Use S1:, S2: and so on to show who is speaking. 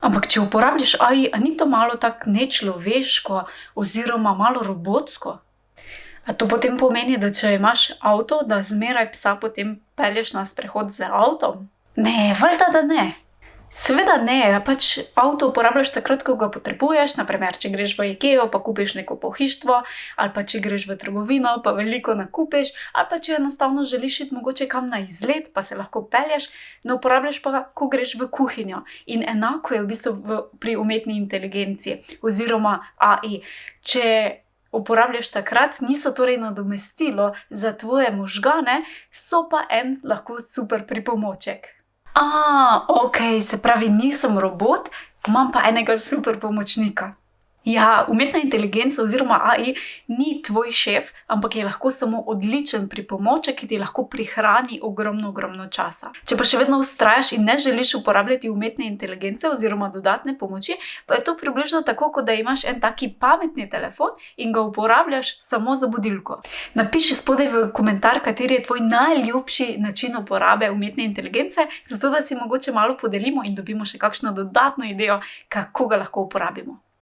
S1: Ampak če uporabljaš AI, a ni to malo tako nečloveško oziroma malo robotsko? A to potem pomeni, da če imaš avto, da zmeraj psa potem pelješ na sprehod z avtom? Ne, valjda, da ne. Seveda ne, pač avto uporabljaš takrat, ko ga potrebuješ, na primer, če greš v Ikeo, pa kupiš neko pohištvo, ali pa če greš v trgovino, pa veliko nakupiš, ali pa če enostavno želiš iti mogoče kam na izlet, pa se lahko pelješ, ne uporabljaš pa, ko greš v kuhinjo. In enako je v bistvu pri umetni inteligenci oziroma AI. Če uporabljaš takrat, niso torej nadomestilo za tvoje možgane, so pa en lahko super pripomoček. Okej, se pravi, nisem robot, imam pa enega super pomočnika. Ja, umetna inteligenca oziroma AI ni tvoj šef, ampak je lahko samo odličen pripomoček, ki ti lahko prihrani ogromno časa. Če pa še vedno vztrajaš in ne želiš uporabljati umetne inteligence oziroma dodatne pomoči, pa je to približno tako, kot da imaš en taki pametni telefon in ga uporabljaš samo za budilko. Napiši spodaj v komentar, kateri je tvoj najljubši način uporabe umetne inteligence, zato da si mogoče malo podelimo in dobimo še kakšno dodatno idejo, kako ga lahko uporabimo.